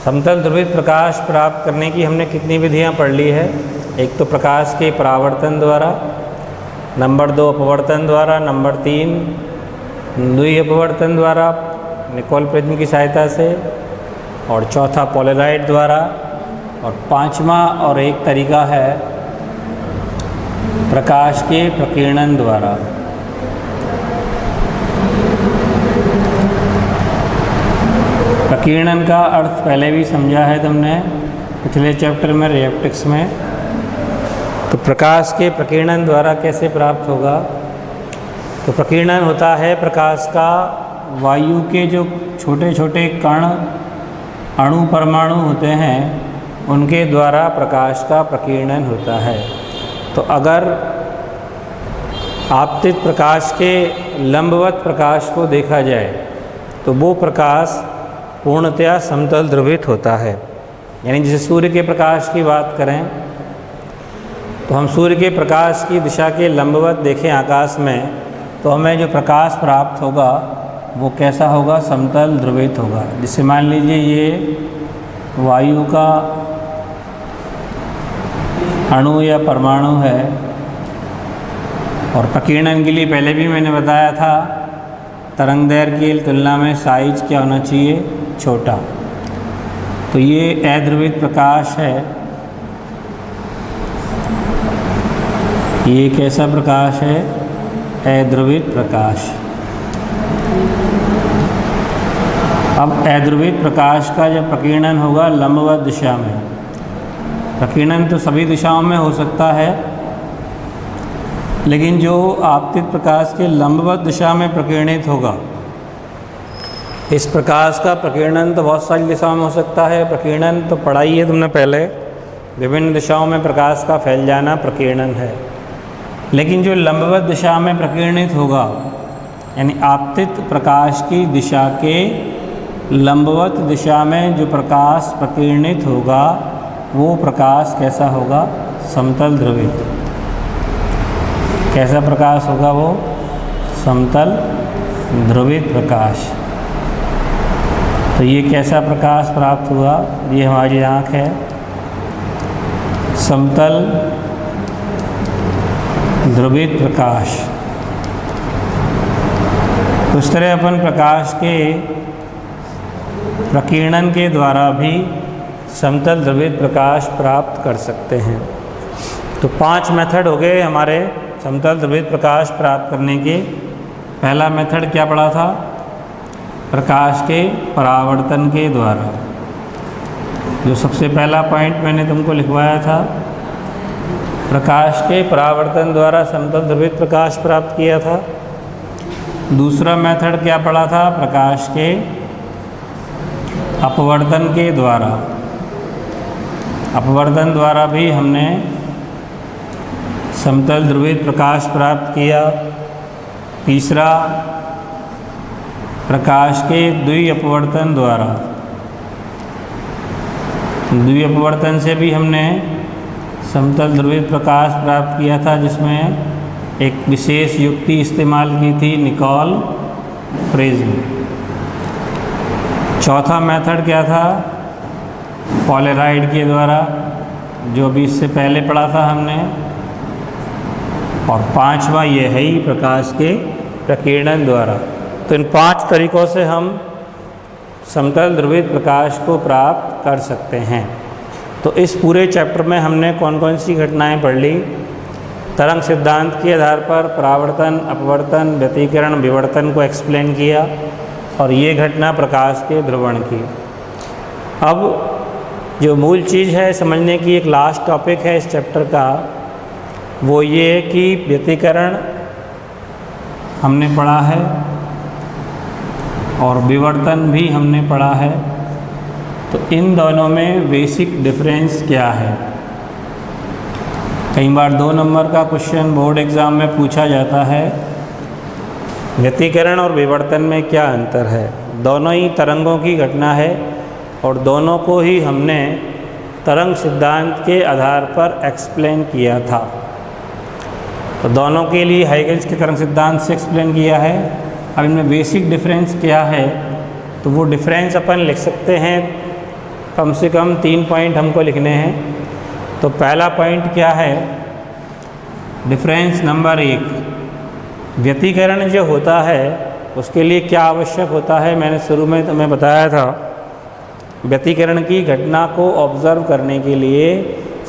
समतल ध्रुवित प्रकाश प्राप्त करने की हमने कितनी विधियां पढ़ ली है। एक तो प्रकाश के परावर्तन द्वारा, नंबर 2 अपवर्तन द्वारा, नंबर 3 द्वि अपवर्तन द्वारा निकोल प्रिज्म की सहायता से, और चौथा पोलराइड द्वारा, और पांचवा और एक तरीका है प्रकाश के प्रकीर्णन द्वारा। प्रकीर्णन का अर्थ पहले भी समझा है तुमने पिछले चैप्टर में रिएप्टिक्स में। तो प्रकाश के प्रकीर्णन द्वारा कैसे प्राप्त होगा? तो प्रकीर्णन होता है प्रकाश का वायु के जो छोटे छोटे कण अणु परमाणु होते हैं उनके द्वारा प्रकाश का प्रकीर्णन होता है। तो अगर आपतित प्रकाश के लंबवत प्रकाश को देखा जाए तो वो प्रकाश पूर्णतया समतल ध्रुवित होता है। यानी जैसे सूर्य के प्रकाश की बात करें तो हम सूर्य के प्रकाश की दिशा के लंबवत देखें आकाश में तो हमें जो प्रकाश प्राप्त होगा वो कैसा होगा? समतल ध्रुवित होगा। जिससे मान लीजिए ये वायु का अणु या परमाणु है, और प्रकीर्णन के लिए पहले भी मैंने बताया था तरंगदैर्घ्य की तुलना में साइज क्या होना चाहिए? छोटा। तो ये अध्रुवित प्रकाश है। ये कैसा प्रकाश है? अध्रुवित प्रकाश। अब अध्रुवित प्रकाश का जब प्रकीर्णन होगा लंबवत दिशा में, प्रकीर्णन तो सभी दिशाओं में हो सकता है, लेकिन जो आपतित प्रकाश के लंबवत दिशा में प्रकीर्णित होगा, इस प्रकाश का प्रकीर्णन तो बहुत सारी दिशाओं में हो सकता है। प्रकीर्णन तो पढ़ा ही है तुमने पहले, विभिन्न दिशाओं में प्रकाश का फैल जाना प्रकीर्णन है। लेकिन जो लंबवत दिशा में प्रकीर्णित होगा, यानी आपतित प्रकाश की दिशा के लंबवत दिशा में जो प्रकाश प्रकीर्णित होगा वो प्रकाश कैसा होगा? समतल ध्रुवित। कैसा प्रकाश होगा वो? समतल ध्रुवित प्रकाश। तो ये कैसा प्रकाश प्राप्त हुआ? ये हमारी आँख है, समतल ध्रुवित प्रकाश। तो इस तरह अपन प्रकाश के प्रकीर्णन के द्वारा भी समतल ध्रुवित प्रकाश प्राप्त कर सकते हैं। तो 5 मेथड हो गए हमारे समतल ध्रुवित प्रकाश प्राप्त करने के। पहला मेथड क्या पढ़ा था? प्रकाश के परावर्तन के द्वारा। जो सबसे पहला पॉइंट मैंने तुमको लिखवाया था, प्रकाश के परावर्तन द्वारा समतल ध्रुवित प्रकाश प्राप्त किया था। दूसरा मेथड क्या पढ़ा था? प्रकाश के अपवर्तन के द्वारा। अपवर्तन द्वारा भी हमने समतल ध्रुवित प्रकाश प्राप्त किया। तीसरा प्रकाश के द्वि अपवर्तन द्वारा। द्वि अपवर्तन से भी हमने समतल ध्रुवित प्रकाश प्राप्त किया था, जिसमें एक विशेष युक्ति इस्तेमाल की थी, निकोल प्रिज्म। चौथा मेथड क्या था? पोलराइड के द्वारा, जो भी इससे पहले पढ़ा था हमने। और पांचवा ये है ही प्रकाश के प्रकीर्णन द्वारा। तो इन 5 तरीक़ों से हम समतल ध्रुवित प्रकाश को प्राप्त कर सकते हैं। तो इस पूरे चैप्टर में हमने कौन कौन सी घटनाएं पढ़ ली? तरंग सिद्धांत के आधार पर परावर्तन, अपवर्तन, व्यतिकरण, विवर्तन को एक्सप्लेन किया, और ये घटना प्रकाश के ध्रुवण की। अब जो मूल चीज़ है समझने की, एक लास्ट टॉपिक है इस चैप्टर का, वो ये है कि व्यतिकरण हमने पढ़ा है और विवर्तन भी हमने पढ़ा है। तो इन दोनों में बेसिक डिफरेंस क्या है? कई बार 2 नंबर का क्वेश्चन बोर्ड एग्ज़ाम में पूछा जाता है, व्यतिकरण और विवर्तन में क्या अंतर है? दोनों ही तरंगों की घटना है और दोनों को ही हमने तरंग सिद्धांत के आधार पर एक्सप्लेन किया था। तो दोनों के लिए हाइगन्स के तरंग सिद्धांत से एक्सप्लेन किया है। अब इनमें बेसिक डिफरेंस क्या है? तो वो डिफरेंस अपन लिख सकते हैं कम से कम 3 पॉइंट हमको लिखने हैं। तो पहला पॉइंट क्या है, डिफरेंस नंबर 1, व्यतिकरण जो होता है उसके लिए क्या आवश्यक होता है। मैंने शुरू में तुम्हें बताया था, व्यतिकरण की घटना को ऑब्जर्व करने के लिए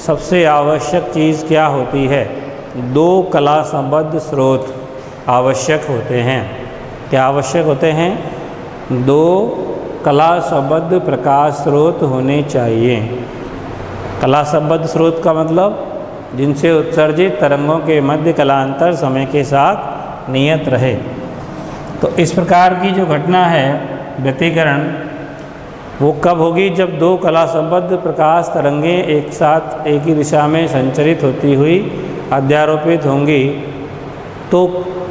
सबसे आवश्यक चीज़ क्या होती है, 2 कला संबद्ध स्रोत आवश्यक होते हैं। क्या आवश्यक होते हैं, 2 कला संबद्ध प्रकाश स्रोत होने चाहिए। कला संबद्ध स्रोत का मतलब जिनसे उत्सर्जित तरंगों के मध्य कलांतर समय के साथ नियत रहे। तो इस प्रकार की जो घटना है व्यतिकरण, वो कब होगी, जब 2 कला संबद्ध प्रकाश तरंगें एक साथ एक ही दिशा में संचरित होती हुई अध्यारोपित होंगी, तो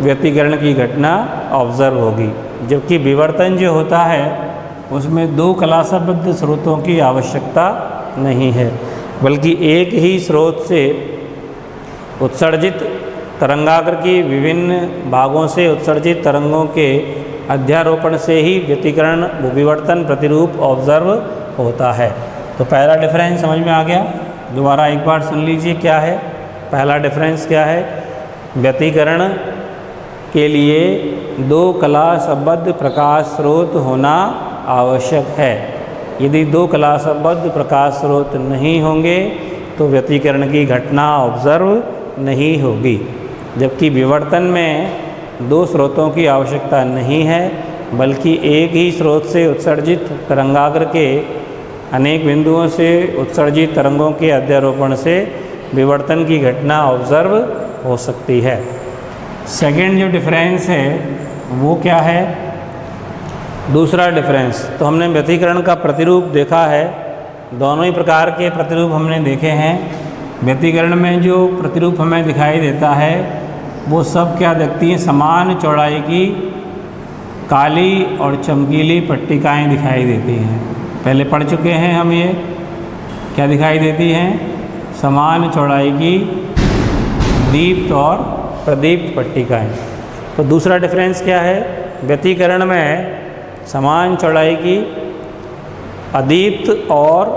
व्यतिकरण की घटना ऑब्जर्व होगी। जबकि विवर्तन जो होता है उसमें 2 कला संबद्ध स्रोतों की आवश्यकता नहीं है, बल्कि एक ही स्रोत से उत्सर्जित तरंगाग्र की विभिन्न भागों से उत्सर्जित तरंगों के अध्यारोपण से ही व्यतिकरण विवर्तन प्रतिरूप ऑब्जर्व होता है। तो पहला डिफरेंस समझ में आ गया। दोबारा एक बार सुन लीजिए क्या है पहला डिफरेंस क्या है। व्यतिकरण के लिए 2 कला संबद्ध प्रकाश स्रोत होना आवश्यक है। यदि 2 कला संबद्ध प्रकाश स्रोत नहीं होंगे तो व्यतिकरण की घटना ऑब्जर्व नहीं होगी। जबकि विवर्तन में 2 स्रोतों की आवश्यकता नहीं है, बल्कि एक ही स्रोत से उत्सर्जित तरंगाग्र के अनेक बिंदुओं से उत्सर्जित तरंगों के अध्यारोपण से विवर्तन की घटना ऑब्जर्व हो सकती है। सेकेंड जो डिफरेंस है वो क्या है, दूसरा डिफरेंस। तो हमने व्यतिकरण का प्रतिरूप देखा है, दोनों ही प्रकार के प्रतिरूप हमने देखे हैं। व्यतिकरण में जो प्रतिरूप हमें दिखाई देता है वो सब क्या दिखती हैं, समान चौड़ाई की काली और चमकीली पट्टिकाएं दिखाई देती हैं। पहले पढ़ चुके हैं हम, ये क्या दिखाई देती हैं, समान चौड़ाई की दीप्त और प्रदीप्त पट्टिकाएं। तो दूसरा डिफरेंस क्या है, व्यतिकरण में समान चौड़ाई की अदीप्त और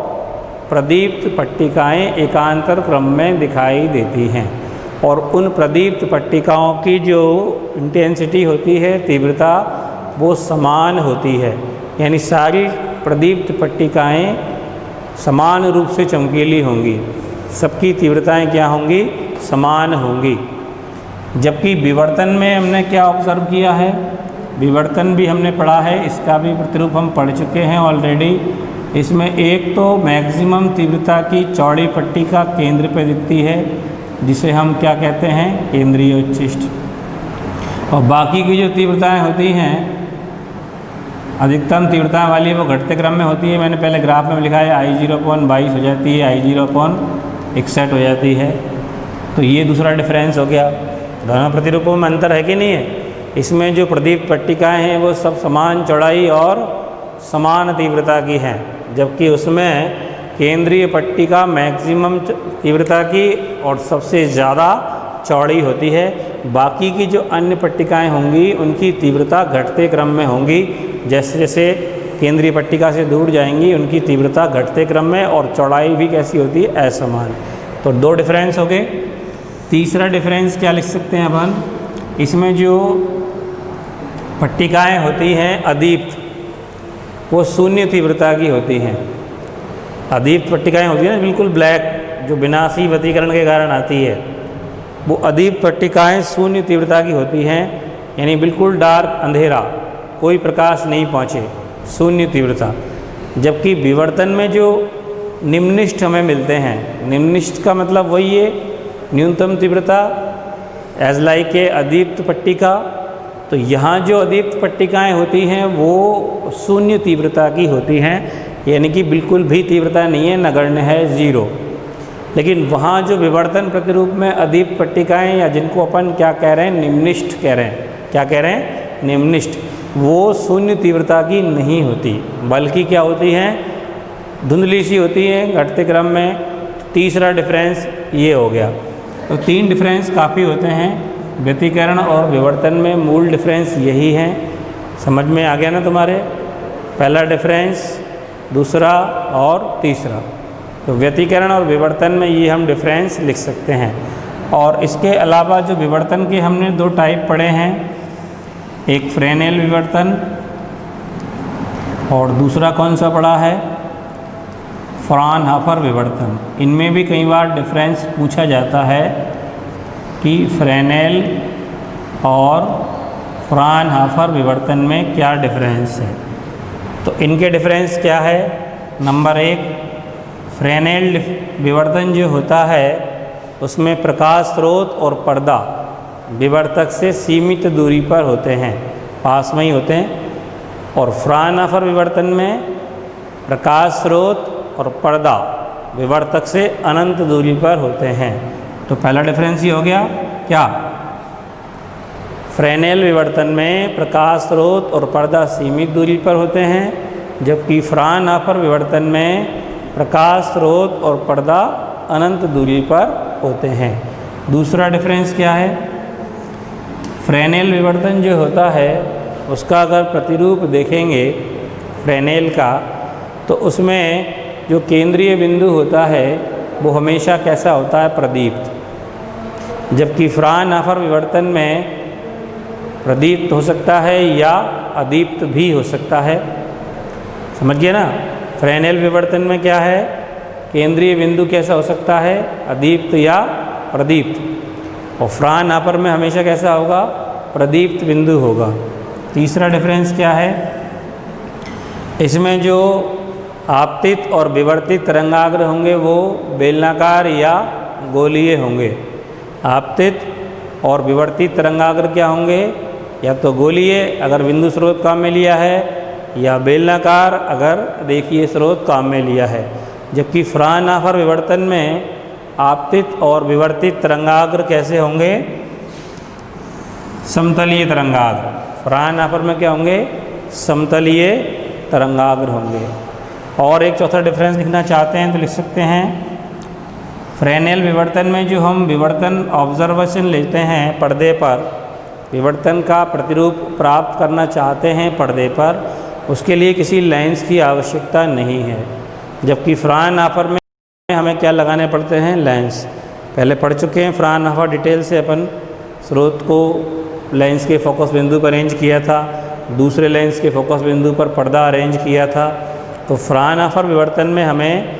प्रदीप्त पट्टिकाएं एकांतर क्रम में दिखाई देती हैं, और उन प्रदीप्त पट्टिकाओं की जो इंटेंसिटी होती है, तीव्रता, वो समान होती है। यानी सारी प्रदीप्त पट्टिकाएं समान रूप से चमकीली होंगी, सबकी तीव्रताएं क्या होंगी, समान होंगी। जबकि विवर्तन में हमने क्या ऑब्जर्व किया है, विवर्तन भी हमने पढ़ा है, इसका भी प्रतिरूप हम पढ़ चुके हैं ऑलरेडी। इसमें एक तो मैक्सिमम तीव्रता की चौड़ी पट्टिका केंद्र पर दिखती है, जिसे हम क्या कहते हैं, केंद्रीय उच्छिष्ट। और बाकी की जो तीव्रताएं होती हैं, अधिकतम तीव्रता वाली, वो घटते क्रम में होती है। मैंने पहले ग्राफ में लिखा है I0/22 हो जाती है, I0/61 हो जाती है। तो ये दूसरा डिफरेंस हो गया। दोनों प्रतिरूपों में अंतर है कि नहीं है। इसमें जो प्रदीप्त पट्टिकाएं हैं वो सब समान चौड़ाई और समान तीव्रता की हैं, जबकि उसमें केंद्रीय पट्टिका मैक्सिमम तीव्रता की और सबसे ज़्यादा चौड़ी होती है। बाकी की जो अन्य पट्टिकाएं होंगी उनकी तीव्रता घटते क्रम में होंगी, जैसे जैसे केंद्रीय पट्टिका से दूर जाएंगी उनकी तीव्रता घटते क्रम में, और चौड़ाई भी कैसी होती है, असमान। तो 2 डिफरेंस हो गए। तीसरा डिफरेंस क्या लिख सकते हैं अपन, इसमें जो पट्टिकाएं होती हैं अदीप्त, वो शून्य तीव्रता की होती हैं। अदीप्त पट्टिकाएं होती हैं ना, बिल्कुल ब्लैक, जो विनाशी व्यतिकरण के कारण आती है, वो अदीप्त पट्टिकाएं शून्य तीव्रता की होती हैं। यानी बिल्कुल डार्क, अंधेरा, कोई प्रकाश नहीं पहुँचे, शून्य तीव्रता। जबकि विवर्तन में जो निम्निष्ठ हमें मिलते हैं, निम्निष्ठ का मतलब वही है न्यूनतम तीव्रता, एज लाइक ए अदीप्त पट्टिका। तो यहाँ जो अदीप्त पट्टिकाएं होती हैं वो शून्य तीव्रता की होती हैं, यानी कि बिल्कुल भी तीव्रता नहीं है, नगण्य है, 0। लेकिन वहाँ जो विवर्तन प्रतिरूप में अदीप्त पट्टिकाएं, या जिनको अपन क्या कह रहे हैं, निम्निष्ठ कह रहे हैं, क्या कह रहे हैं, निम्निष्ठ, वो शून्य तीव्रता की नहीं होती, बल्कि क्या होती हैं, धुंधली सी होती हैं घटते क्रम में। तीसरा डिफरेंस ये हो गया। तो 3 डिफरेंस काफ़ी होते हैं व्यतिकरण और विवर्तन में, मूल डिफरेंस यही है। समझ में आ गया ना तुम्हारे। पहला डिफरेंस दूसरा और तीसरा। तो व्यतिकरण और विवर्तन में ये हम डिफरेंस लिख सकते हैं। और इसके अलावा जो विवर्तन के हमने दो टाइप पढ़े हैं, एक फ्रेनेल विवर्तन और दूसरा कौन सा पढ़ा है, फ्राउनहोफर विवर्तन। इनमें भी कई बार डिफरेंस पूछा जाता है कि फ्रेनेल और फ्राउनहोफर विवर्तन में क्या डिफरेंस है। तो इनके डिफरेंस क्या है। नंबर 1, फ्रेनेल विवर्तन जो होता है उसमें प्रकाश स्रोत और पर्दा विवर्तक से सीमित दूरी पर होते हैं, पास में ही होते हैं। और फ्राउनहोफर विवर्तन में प्रकाश स्रोत और पर्दा विवर्तक से अनंत दूरी पर होते हैं। तो पहला डिफरेंस ये हो गया क्या, फ्रेनेल विवर्तन में प्रकाश स्रोत और पर्दा सीमित दूरी पर होते हैं, जबकि फ्राउनहोफर विवर्तन में प्रकाश स्रोत और पर्दा अनंत दूरी पर होते हैं। दूसरा डिफरेंस क्या है, फ्रेनेल विवर्तन जो होता है उसका अगर प्रतिरूप देखेंगे फ्रेनेल का, तो उसमें जो केंद्रीय बिंदु होता है वो हमेशा कैसा होता है, प्रदीप्त। जबकि फ्राउनहोफर विवर्तन में प्रदीप्त हो सकता है या अदीप्त भी हो सकता है। समझ गए ना। फ्रेनेल विवर्तन में क्या है, केंद्रीय बिंदु कैसा हो सकता है, अदीप्त या प्रदीप्त। और फ्राउनहोफर में हमेशा कैसा होगा, प्रदीप्त बिंदु होगा। तीसरा डिफरेंस क्या है, इसमें जो आपतित और विवर्तित तरंगाग्र होंगे वो बेलनाकार या गोलीय होंगे। आपतित और विवर्तित तरंगाग्र क्या होंगे, या तो गोलीय अगर बिंदु स्रोत काम में लिया है, या बेलनाकार अगर रेखीय स्रोत काम में लिया है। जबकि फ्राउनहोफर विवर्तन में आपतित और विवर्तित तरंगाग्र कैसे होंगे, समतलीय तरंगाग्र। फ्राउनहोफर में क्या होंगे, समतलीय तरंगाग्र होंगे। और एक चौथा डिफरेंस लिखना चाहते हैं तो लिख सकते हैं, फ्रेनेल विवर्तन में जो हम विवर्तन ऑब्जर्वेशन लेते हैं पर्दे पर, विवर्तन का प्रतिरूप प्राप्त करना चाहते हैं पर्दे पर, उसके लिए किसी लेंस की आवश्यकता नहीं है। जबकि फ्राउनहोफर में हमें क्या लगाने पड़ते हैं, लेंस। पहले पढ़ चुके हैं फ्राउनहोफर डिटेल से, अपन स्रोत को लेंस के फोकस बिंदु पर अरेंज किया था, दूसरे लेंस के फोकस बिंदु पर पर्दा अरेंज किया था। तो फ्राउनहोफर विवर्तन में हमें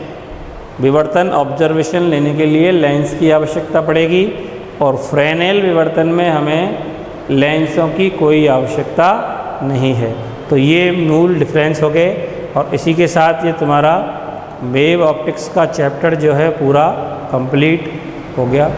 विवर्तन ऑब्जर्वेशन लेने के लिए लेंस की आवश्यकता पड़ेगी, और फ्रेनेल विवर्तन में हमें लेंसों की कोई आवश्यकता नहीं है। तो ये मूल डिफरेंस हो गए। और इसी के साथ ये तुम्हारा वेव ऑप्टिक्स का चैप्टर जो है पूरा कंप्लीट हो गया।